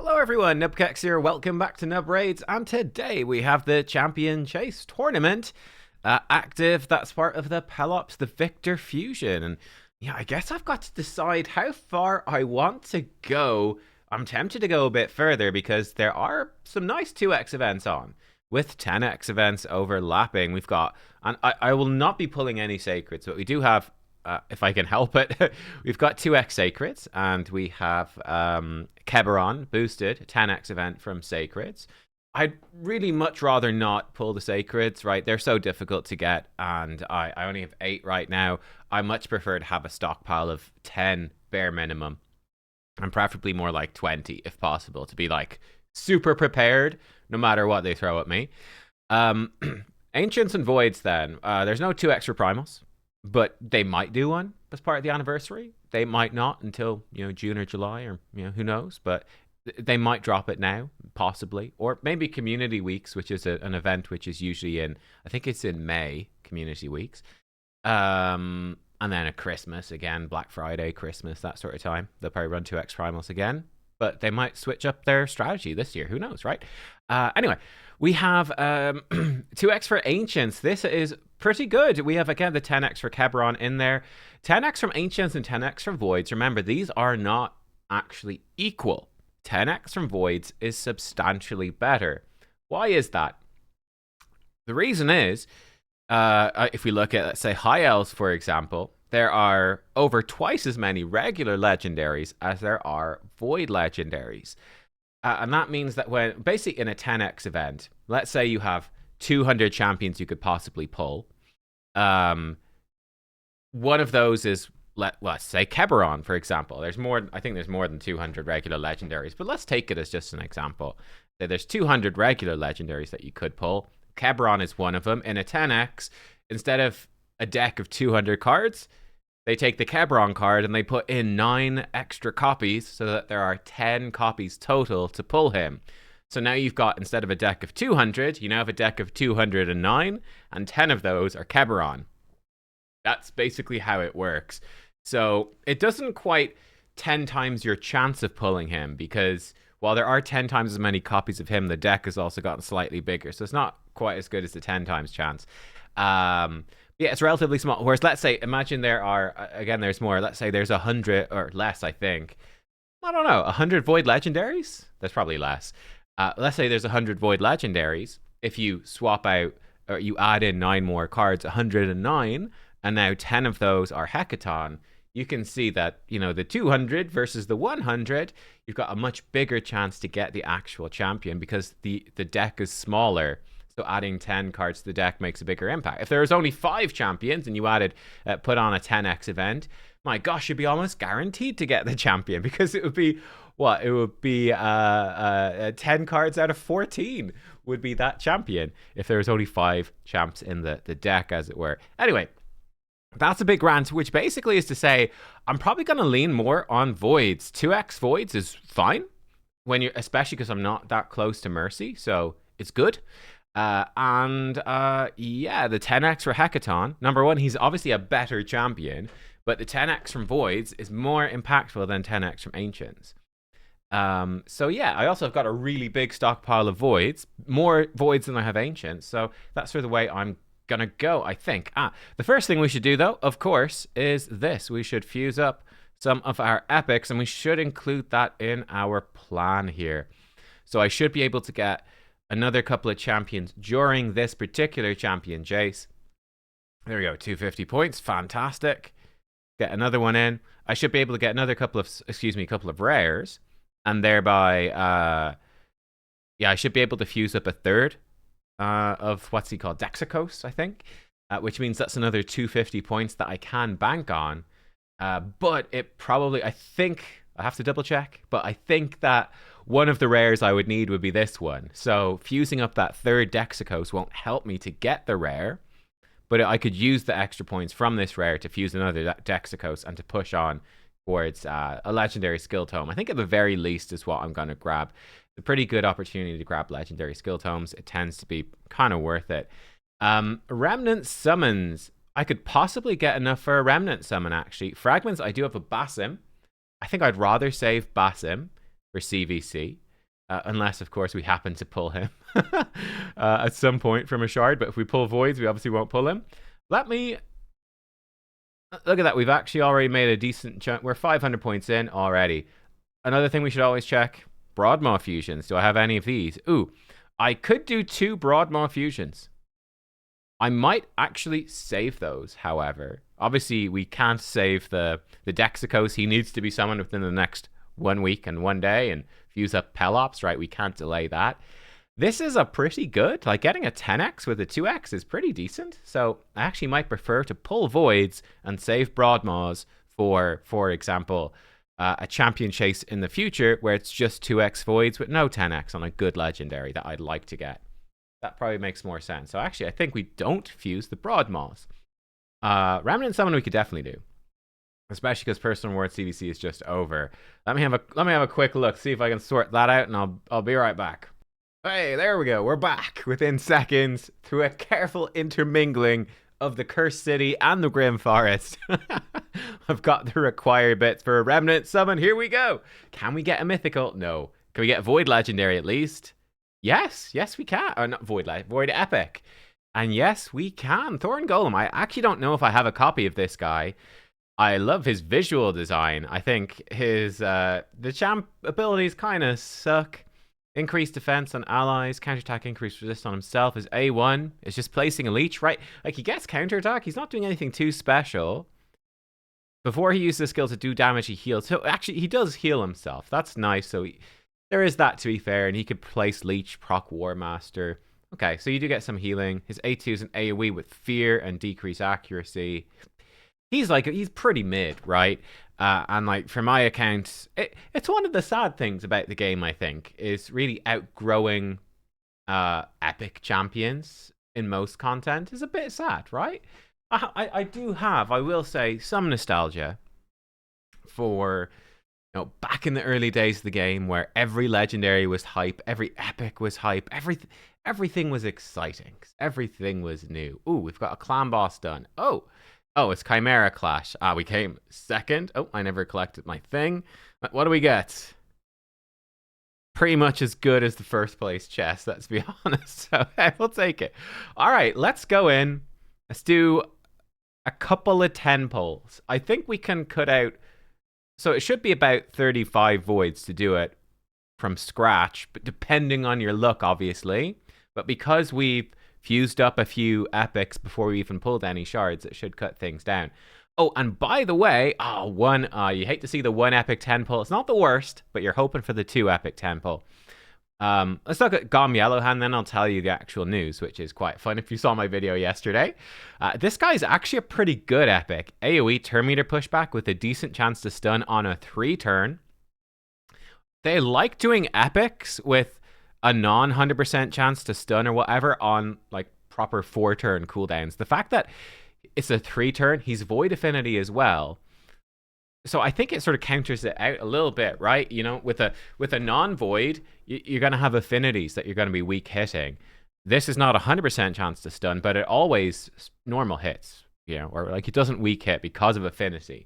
Hello everyone, nubkeks here, welcome back to Nub Raids, and today we have the Champion Chase tournament active. That's part of the Pelops, the Victor Fusion, and yeah, I guess I've got to decide how far I want to go. I'm tempted to go a bit further because there are some nice 2x events on, with 10x events overlapping. We've got, and I will not be pulling any sacreds, but we do have if I can help it, we've got 2x Sacreds, and we have Keberon boosted 10x event from Sacreds. I'd really much rather not pull the Sacreds, right? They're so difficult to get, and I only have 8 right now. I much prefer to have a stockpile of 10 bare minimum, and preferably more like 20 if possible, to be like super prepared no matter what they throw at me. Ancients and Voids then. There's no 2x for Primals, but they might do one as part of the anniversary. They might not until, June or July, or, who knows. But they might drop it now, possibly. Or maybe Community Weeks, which is an event which is usually in, I think it's in May, Community Weeks. And then at Christmas, again, Black Friday, Christmas, that sort of time. They'll probably run 2x Primals again. But they might switch up their strategy this year. Who knows, right? Anyway, we have 2x for Ancients. This is pretty good. We have, again, the 10x for Keberon in there. 10x from Ancients and 10x from Voids. Remember, these are not actually equal. 10x from Voids is substantially better. Why is that? The reason is, if we look at, let's say, High Elves, for example, there are over twice as many regular legendaries as there are Void legendaries. And that means that when, basically in a 10x event, let's say you have 200 champions you could possibly pull. One of those is, let's say Keberon, for example. I think there's more than 200 regular legendaries, but let's take it as just an example. So there's 200 regular legendaries that you could pull. Keberon is one of them. In a 10x, instead of a deck of 200 cards, they take the Keberon card and they put in 9 extra copies so that there are 10 copies total to pull him. So now you've got, instead of a deck of 200, you now have a deck of 209, and 10 of those are Keberon. That's basically how it works. So it doesn't quite 10 times your chance of pulling him, because while there are 10 times as many copies of him, the deck has also gotten slightly bigger. So it's not quite as good as the 10 times chance. Yeah, it's relatively small. Whereas, let's say, imagine there are, again, there's more. Let's say there's 100 or less, I think. I don't know, 100 Void Legendaries? That's probably less. Let's say there's 100 Void Legendaries. If you swap out, or you add in 9 more cards, 109, and now 10 of those are Hecaton, you can see that, the 200 versus the 100, you've got a much bigger chance to get the actual champion because the deck is smaller. So adding 10 cards to the deck makes a bigger impact. If there was only 5 champions and you put on a 10x event, my gosh, you'd be almost guaranteed to get the champion, because it would be, what? It would be 10 cards out of 14 would be that champion if there was only 5 champs in the deck, as it were. Anyway, that's a big rant, which basically is to say I'm probably going to lean more on Voids. 2x Voids is fine, especially because I'm not that close to Mercy, so it's good. Yeah, the 10x for Hecaton. Number one, he's obviously a better champion, but the 10x from Voids is more impactful than 10x from Ancients. So yeah, I also have got a really big stockpile of Voids, more Voids than I have Ancients, so that's sort of the way I'm gonna go, I think. The first thing we should do, though, of course, is this. We should fuse up some of our epics, and we should include that in our plan here. So I should be able to get another couple of champions during this particular Champion Chase. There we go, 250 points, fantastic. Get another one in. I should be able to get another couple of rares, and thereby, I should be able to fuse up a third of what's he called, Dexicos, I think, which means that's another 250 points that I can bank on. But it probably, I think, I have to double check, but I think that one of the rares I would need would be this one. So fusing up that third Dexicos won't help me to get the rare, but I could use the extra points from this rare to fuse another Dexicos and to push on towards a legendary skill tome. I think at the very least is what I'm going to grab. It's a pretty good opportunity to grab legendary skill tomes. It tends to be kind of worth it. Remnant summons. I could possibly get enough for a Remnant summon, actually. Fragments, I do have a Basim. I think I'd rather save Basim for CVC. Unless, of course, we happen to pull him at some point from a shard. But if we pull voids, we obviously won't pull him. Let me... Look at that. We've actually already made a decent chunk. We're 500 points in already. Another thing we should always check, Broadmaw fusions. Do I have any of these? Ooh, I could do 2 Broadmaw fusions. I might actually save those, however. Obviously, we can't save the Dexicos. He needs to be summoned within the next 1 week and 1 day and fuse up Pelops, right? We can't delay that. This is a pretty good, like getting a 10x with a 2x is pretty decent. So I actually might prefer to pull voids and save Broadmaws for example, a champion chase in the future where it's just 2x voids with no 10x on a good legendary that I'd like to get. That probably makes more sense. So actually, I think we don't fuse the Broadmaws. Remnant summon we could definitely do, especially because personal reward CVC is just over. Let me have a quick look, see if I can sort that out, and I'll be right back. Hey, there we go. We're back within seconds through a careful intermingling of the Cursed City and the Grim Forest. I've got the required bits for a Remnant summon. Here we go. Can we get a mythical? No. Can we get a Void Legendary at least? Yes, we can. Or not Void Epic. And yes, we can. Thorn Golem. I actually don't know if I have a copy of this guy. I love his visual design. I think his the champ abilities kind of suck. Increased defense on allies, counterattack, increased resist on himself. His A1 is just placing a leech, right? Like, he gets counterattack. He's not doing anything too special. Before he uses the skill to do damage, he heals. So actually, he does heal himself. That's nice. So there is that, to be fair. And he could place leech, proc War Master. Okay, so you do get some healing. His A2 is an AoE with fear and decreased accuracy. He's pretty mid, right? And like, for my account, it's one of the sad things about the game, I think, is really outgrowing epic champions in most content is a bit sad, right? I do have, I will say, some nostalgia for, you know, back in the early days of the game where every legendary was hype, every epic was hype, everything was exciting, everything was new. Ooh, we've got a clan boss done. Oh, it's Chimera Clash. We came second. Oh, I never collected my thing. What do we get? Pretty much as good as the first place chest, let's be honest. So we'll take it. All right, let's go in. Let's do a couple of 10 pulls. I think we can cut out... So it should be about 35 voids to do it from scratch, but depending on your luck, obviously. But because we've fused up a few epics before we even pulled any shards, it should cut things down. Oh, and by the way, you hate to see the 1 epic 10 pull. It's not the worst, but you're hoping for the 2 epic 10 pull. Let's look at Gom Yellowhand, then I'll tell you the actual news, which is quite fun if you saw my video yesterday. This guy's actually a pretty good epic. AoE turn meter pushback with a decent chance to stun on a 3-turn. They like doing epics with a non-100% chance to stun or whatever on like proper 4-turn cooldowns. The fact that it's a 3-turn, he's Void Affinity as well. So I think it sort of counters it out a little bit, right? You know, with a non-Void, you're going to have affinities that you're going to be weak hitting. This is not a 100% chance to stun, but it always normal hits, you know, or like it doesn't weak hit because of affinity.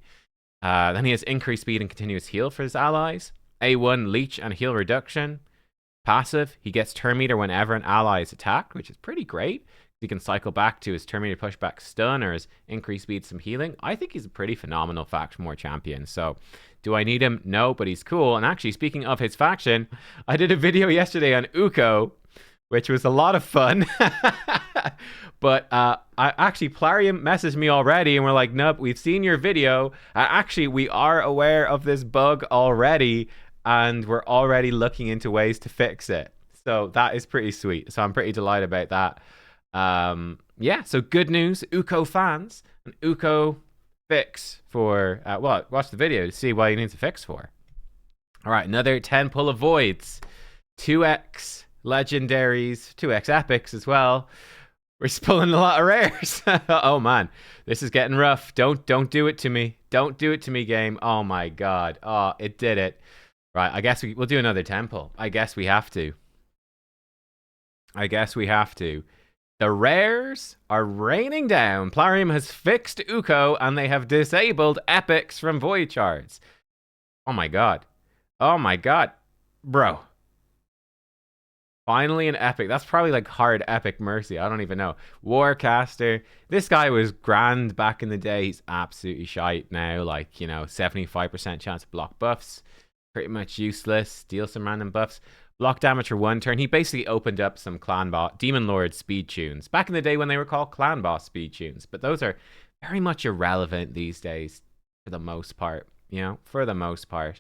Then he has increased speed and continuous heal for his allies. A1, leech and heal reduction. Passive, he gets turn meter whenever an ally is attacked, which is pretty great. He can cycle back to his turn meter pushback stun or his increased speed, some healing. I think he's a pretty phenomenal faction war champion. So do I need him? No, but he's cool. And actually, speaking of his faction, I did a video yesterday on Uko, which was a lot of fun. But Plarium messaged me already and we're like, nope, we've seen your video. Actually, we are aware of this bug already. And we're already looking into ways to fix it. So that is pretty sweet. So I'm pretty delighted about that. Yeah, so good news, Uko fans. An Uko fix for, watch the video to see what you need to fix for. All right, another 10 pull of voids. 2x legendaries, 2x epics as well. We're just pulling a lot of rares. Oh, man. This is getting rough. Don't do it to me. Don't do it to me, game. Oh, my God. Oh, it did it. Right, I guess we'll do another temple. I guess we have to. The rares are raining down. Plarium has fixed Uko, and they have disabled epics from void shards. Oh my god. Bro. Finally an epic. That's probably like hard epic mercy. I don't even know. Warcaster. This guy was grand back in the day. He's absolutely shite now. Like, you know, 75% chance to block buffs. Pretty much useless. Deal some random buffs. Block damage for 1 turn. He basically opened up some clan boss, Demon Lord speed tunes. Back in the day when they were called clan boss speed tunes. But those are very much irrelevant these days for the most part. You know, for the most part.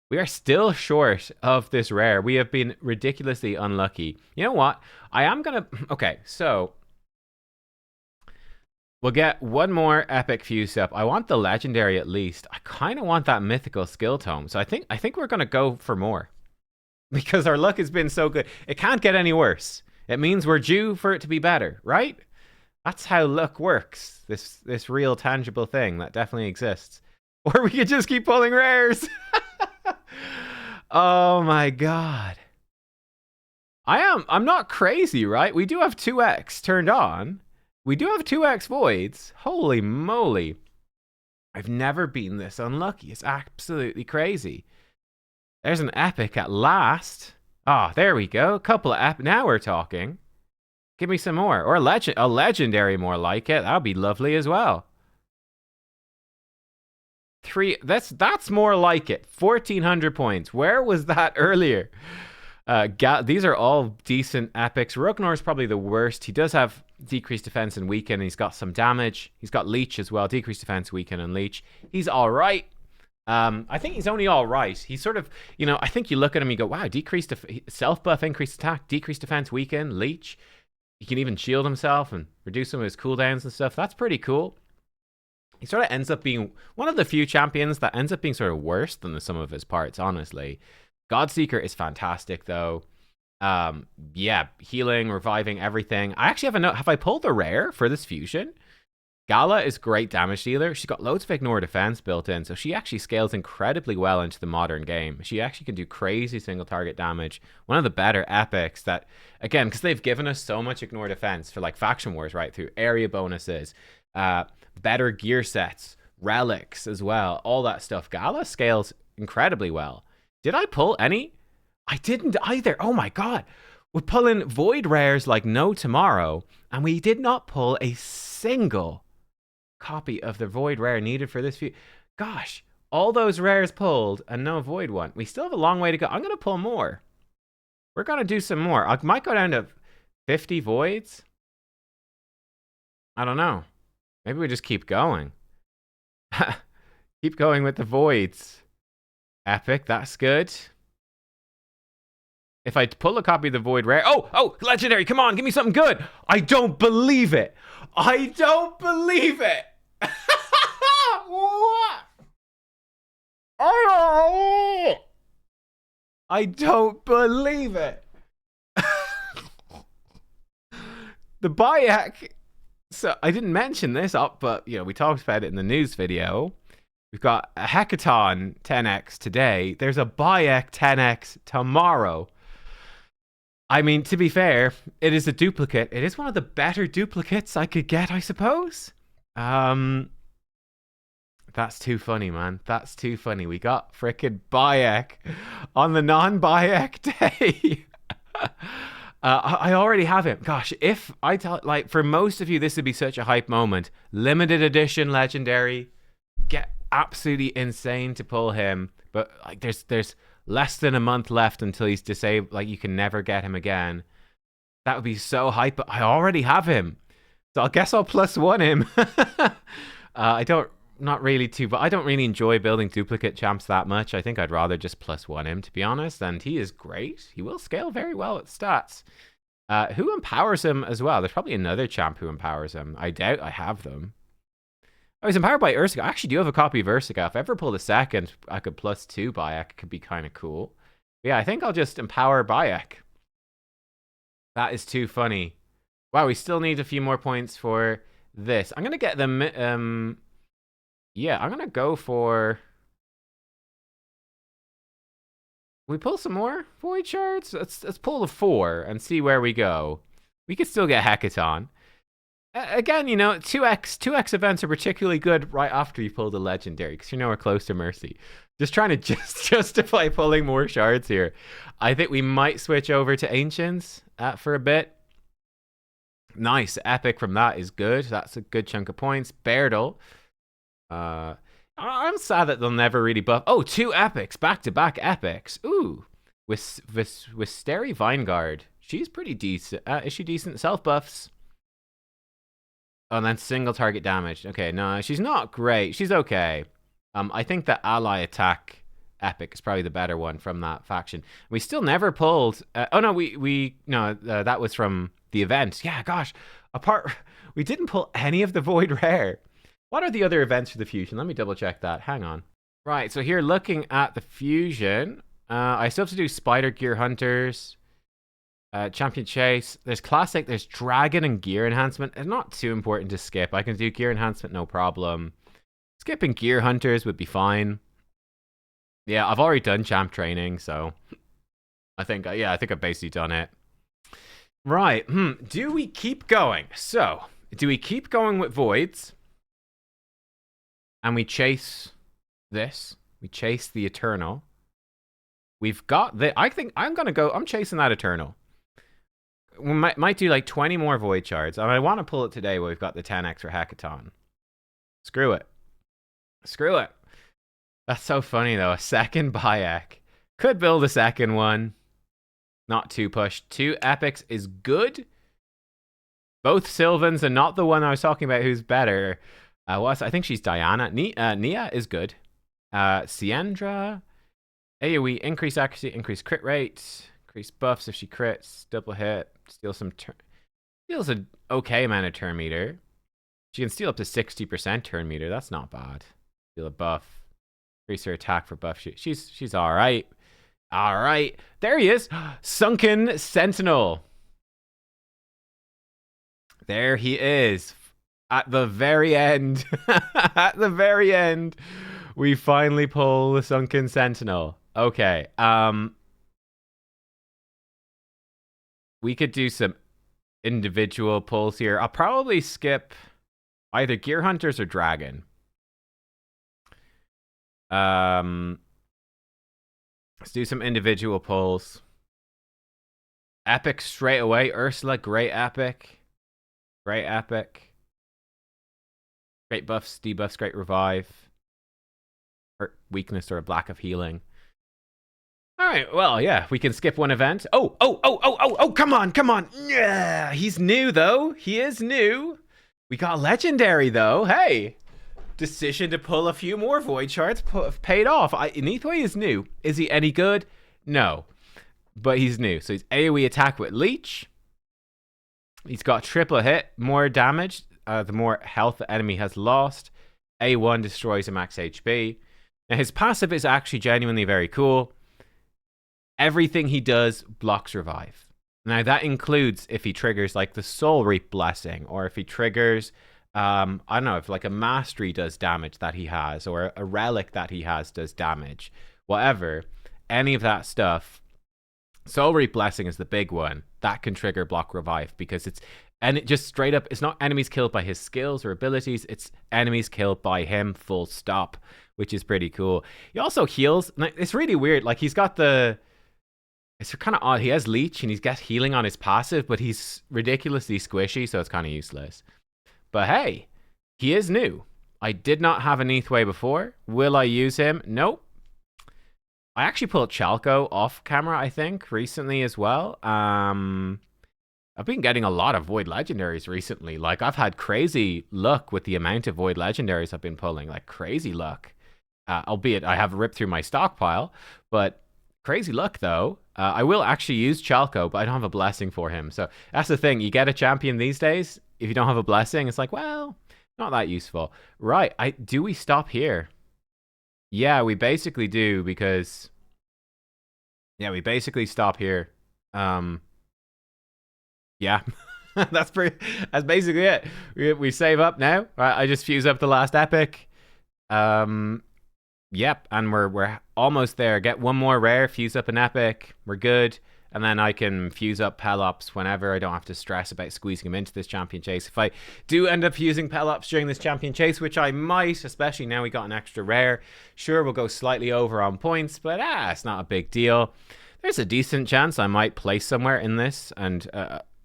We are still short of this rare. We have been ridiculously unlucky. You know what? I am going to... Okay, so... We'll get one more epic fuse up. I want the legendary at least. I kind of want that mythical skill tome. So I think we're going to go for more. Because our luck has been so good. It can't get any worse. It means we're due for it to be better, right? That's how luck works. This real tangible thing that definitely exists. Or we could just keep pulling rares. Oh my god. I'm not crazy, right? We do have 2x turned on. We do have 2x voids. Holy moly. I've never been this unlucky. It's absolutely crazy. There's an epic at last. Ah, there we go. A couple of epic. Now we're talking. Give me some more. Or a legendary more like it. That would be lovely as well. 3. That's more like it. 1,400 points. Where was that earlier? These are all decent epics. Ragnar is probably the worst. He does have decreased defense and weaken, and he's got some damage. He's got leech as well. Decreased defense, weaken, and leech. He's all right. I think he's only all right. He's sort of, you know, I think you look at him, you go, wow, decreased self buff, increased attack, decreased defense, weaken, leech. He can even shield himself and reduce some of his cooldowns and stuff. That's pretty cool. He sort of ends up being one of the few champions that ends up being sort of worse than the sum of his parts, honestly. Godseeker is fantastic, though. Yeah, healing, reviving, everything. I actually have a note. Have I pulled the rare for this fusion? Gala is great damage dealer. She's got loads of ignore defense built in, so she actually scales incredibly well into the modern game. She actually can do crazy single target damage. One of the better epics that, again, because they've given us so much ignore defense for like faction wars, right? Through area bonuses, better gear sets, relics as well, all that stuff. Gala scales incredibly well. Did I pull any? I didn't either. Oh my god. We're pulling void rares like no tomorrow, and we did not pull a single copy of the void rare needed for this few. Gosh, all those rares pulled and no void one. We still have a long way to go. I'm going to pull more. We're going to do some more. I might go down to 50 voids. I don't know. Maybe we just keep going. Keep going with the voids. Epic, that's good. If I pull a copy of the void rare... Oh, legendary, come on, give me something good. I don't believe it. I don't believe it. What? I don't believe it. The Bayak... So, I didn't mention this up, but, you know, we talked about it in the news video. We've got a Hecaton 10x today. There's a Bayak 10x tomorrow. I mean, to be fair, it is a duplicate. It is one of the better duplicates I could get, I suppose. That's too funny, man. That's too funny. We got frickin' Bayak on the non-Bayak day. I already have him. Gosh, if I tell, like, for most of you, this would be such a hype moment. Limited edition legendary. Get absolutely insane to pull him. But, like, there's less than a month left until he's disabled. Like, you can never get him again. That would be so hype. But I already have him. So I guess I'll +1 him. Not really too, but I don't really enjoy building duplicate champs that much. I think I'd rather just +1 him, to be honest. And he is great. He will scale very well at stats. Who empowers him as well? There's probably another champ who empowers him. I doubt I have them. Oh, he's empowered by Ursica. I actually do have a copy of Ursica. If I ever pulled a second, I could +2 Bayak. It could be kind of cool. But yeah, I think I'll just empower Bayak. That is too funny. Wow, we still need a few more points for this. I'm going to get them... Yeah, I'm going to go for... We pull some more Void Shards? Let's pull the 4 and see where we go. We could still get Hecaton. Again, you know, 2x events are particularly good right after you pull the legendary because you know we're close to Mercy. Just trying to justify pulling more shards here. I think we might switch over to Ancients for a bit. Nice. Epic from that is good. That's a good chunk of points. Berdal. I'm sad that they'll never really buff. Oh, 2 epics. Back-to-back epics. Ooh. With Steri Vinegard. She's pretty decent. Is she decent? Self-buffs. Oh, and then single target damage. Okay, no, she's not great. She's okay. I think the ally attack epic is probably the better one from that faction. We still never pulled. Oh no, that was from the event. Yeah, gosh, we didn't pull any of the void rare. What are the other events for the fusion? Let me double check that. Hang on. Right, so here looking at the fusion, I still have to do Spider Gear Hunters. Champion Chase. There's Classic, there's Dragon and Gear Enhancement. It's not too important to skip. I can do Gear Enhancement, no problem. Skipping Gear Hunters would be fine. Yeah, I've already done Champ Training, so I think I've basically done it. Right, do we keep going? So, do we keep going with Voids? And we chase this. We chase the Eternal. We've got the... I think I'm chasing that Eternal. We might do like 20 more Void Shards. I want to pull it today where we've got the 10 extra Hackathon. Screw it. That's so funny though. A second Bayak. Could build a second one. Not too pushed. 2 epics is good. Both Sylvans and not the one I was talking about who's better. I think she's Diana. Nia is good. Siendra. AoE, increase accuracy, increase crit rate. Increase buffs if she crits. Double hit. Steals an okay amount of turn meter. She can steal up to 60% turn meter. That's not bad. Steal a buff. Increase her attack for buff. She's all right. All right. There he is. Sunken Sentinel. There he is. At the very end. At the very end. We finally pull the Sunken Sentinel. Okay. We could do some individual pulls here. I'll probably skip either Gear Hunters or Dragon. Let's do some individual pulls. Epic straight away. Ursula, great epic. Great epic. Great buffs, debuffs, great revive. Or weakness or a black of healing. Alright, well, yeah, we can skip one event. Oh, come on. Yeah, he's new, though. He is new. We got legendary, though. Hey, decision to pull a few more Void Shards paid off. Eway is new. Is he any good? No, but he's new. So he's AoE attack with Leech. He's got triple hit, more damage, the more health the enemy has lost. A1 destroys a max HP. Now, his passive is actually genuinely very cool. Everything he does blocks revive. Now, that includes if he triggers like the Soul Reap Blessing, or if he triggers, I don't know, if like a Mastery does damage that he has, or a Relic that he has does damage. Whatever, any of that stuff. Soul Reap Blessing is the big one. That can trigger block revive because it just straight up, it's not enemies killed by his skills or abilities, it's enemies killed by him, full stop, which is pretty cool. He also heals. It's really weird. Like, he's got it's kind of odd. He has Leech and he's got healing on his passive, but he's ridiculously squishy, so it's kind of useless. But hey, he is new. I did not have an Eway before. Will I use him? Nope. I actually pulled Chalco off camera, I think, recently as well. I've been getting a lot of Void Legendaries recently. Like, I've had crazy luck with the amount of Void Legendaries I've been pulling. Like, crazy luck. Albeit I have ripped through my stockpile, but crazy luck, though. I will actually use Chalco, but I don't have a blessing for him. So that's the thing. You get a champion these days, if you don't have a blessing, it's like, well, not that useful. Right. Do we stop here? Yeah, we basically do, because... Yeah, we basically stop here. Yeah. That's basically it. We save up now. Right, I just fuse up the last epic. Yep, and we're almost there. Get one more rare, fuse up an epic. We're good. and then I can fuse up Pelops whenever. I don't have to stress about squeezing him into this champion chase. If I do end up using Pelops during this champion chase, which I might, especially now we got an extra rare, sure, we'll go slightly over on points, but it's not a big deal. There's a decent chance I might place somewhere in this and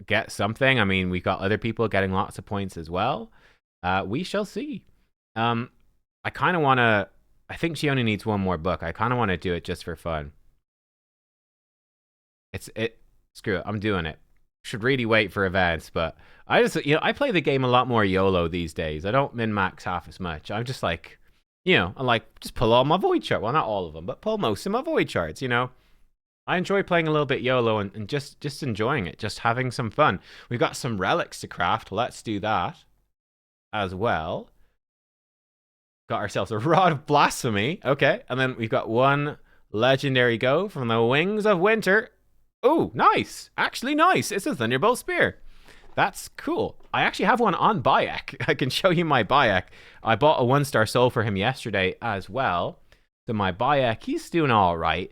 get something. I mean, we've got other people getting lots of points as well. We shall see. I kind of want to... I think she only needs one more book. I kind of want to do it just for fun. Screw it. I'm doing it. Should really wait for events, but I just, I play the game a lot more YOLO these days. I don't min-max half as much. I'm just like, I like, just pull all my void chart. Well, not all of them, but pull most of my void charts, I enjoy playing a little bit YOLO and just enjoying it, just having some fun. We've got some relics to craft. Let's do that as well. Got ourselves a Rod of Blasphemy. Okay, and then we've got one legendary go from the Wings of Winter. Oh, nice. Actually nice. It's a Thunderbolt Spear. That's cool. I actually have one on Bayak. I can show you my Bayak. I bought a 1-star soul for him yesterday as well. So my Bayak, he's doing all right.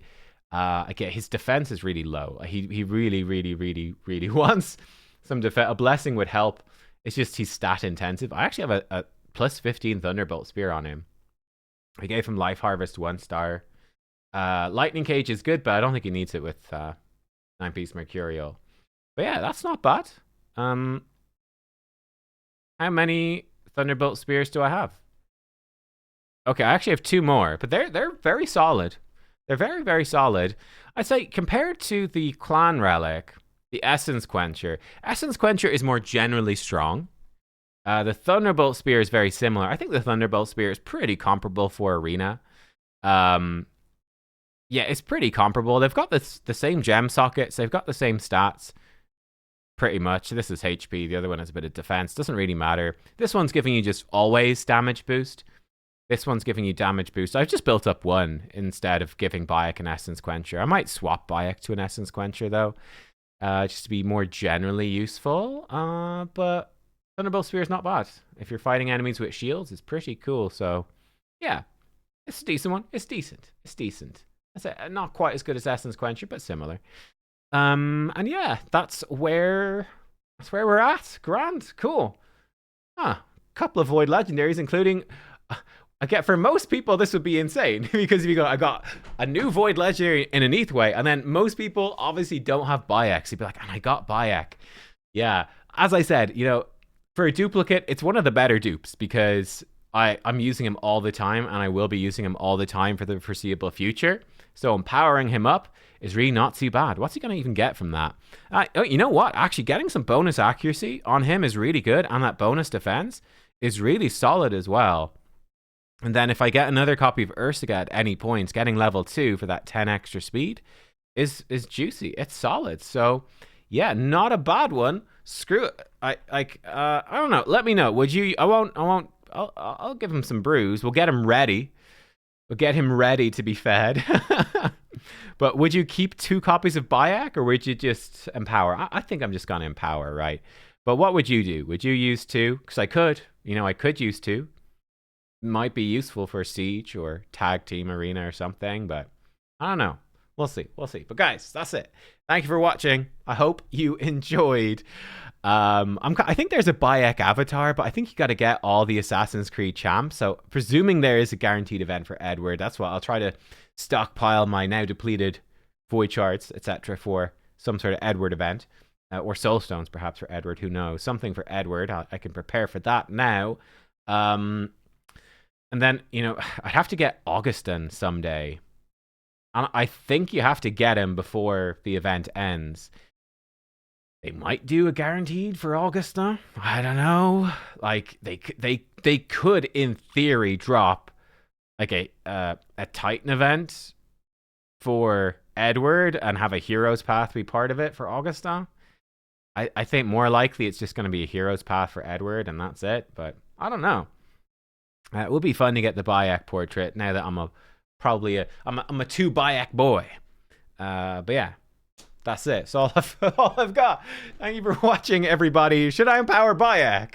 Again, his defense is really low. He really, really, really, really wants some defense. A blessing would help. It's just he's stat intensive. I actually have a plus 15 Thunderbolt Spear on him. I gave him Life Harvest 1-star. Lightning Cage is good, but I don't think he needs it with 9-piece Mercurial. But yeah, that's not bad. How many Thunderbolt Spears do I have? Okay, I actually have 2 more, but they're very solid. They're very, very solid. I'd say compared to the Clan Relic, the Essence Quencher is more generally strong. The Thunderbolt Spear is very similar. I think the Thunderbolt Spear is pretty comparable for Arena. Yeah, it's pretty comparable. They've got the same gem sockets. They've got the same stats. Pretty much. This is HP. The other one has a bit of defense. Doesn't really matter. This one's giving you just always damage boost. This one's giving you damage boost. I've just built up one instead of giving Bayak an Essence Quencher. I might swap Bayak to an Essence Quencher, though. Just to be more generally useful. But Thunderbolt Spear is not bad. If you're fighting enemies with shields, it's pretty cool. So, yeah. It's a decent one. It's decent. It's decent. Not quite as good as Essence Quencher, but similar. And yeah, that's where we're at. Grand. Cool. Couple of Void Legendaries, including... I get for most people this would be insane because if you go, I got a new Void Legendary in an Eway, and then most people obviously don't have Bayaks. You'd be like, and I got Bayak. Yeah, as I said, for a duplicate, it's one of the better dupes because I'm using him all the time, and I will be using him all the time for the foreseeable future. So empowering him up is really not too bad. What's he going to even get from that? You know what? Actually, getting some bonus accuracy on him is really good, and that bonus defense is really solid as well. And then if I get another copy of Ursaga at any point, getting level 2 for that 10 extra speed is juicy. It's solid. So yeah, not a bad one. Screw it. I don't know. Let me know. Would you? I'll give him some brews. We'll get him ready. We'll get him ready to be fed. But would you keep 2 copies of Bayak, or would you just empower? I think I'm just gonna empower, right? But what would you do? Would you use 2? Because I could. I could use 2. Might be useful for Siege or Tag Team Arena or something, but I don't know. We'll see. But guys, that's it. Thank you for watching. I hope you enjoyed. I think there's a Bayak avatar, but I think you got to get all the Assassin's Creed champs. So presuming there is a guaranteed event for Edward, that's what I'll try to stockpile my now depleted void charts, etc., for some sort of Edward event, or soul stones perhaps for Edward. Who knows? Something for Edward. I can prepare for that now. And then, I'd have to get Augustin someday. And I think you have to get him before the event ends. They might do a guaranteed for Augustin. I don't know. Like, they could, in theory, drop like a Titan event for Edward and have a Hero's Path be part of it for Augustin. I think more likely it's just going to be a Hero's Path for Edward and that's it. But I don't know. It would be fun to get the Bayak portrait now that I'm a 2 Bayak boy. But yeah, that's it. That's all I've got. Thank you for watching, everybody. Should I empower Bayak?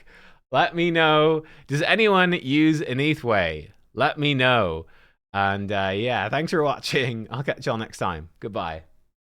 Let me know. Does anyone use an Eway? Let me know. And yeah, thanks for watching. I'll catch y'all next time. Goodbye.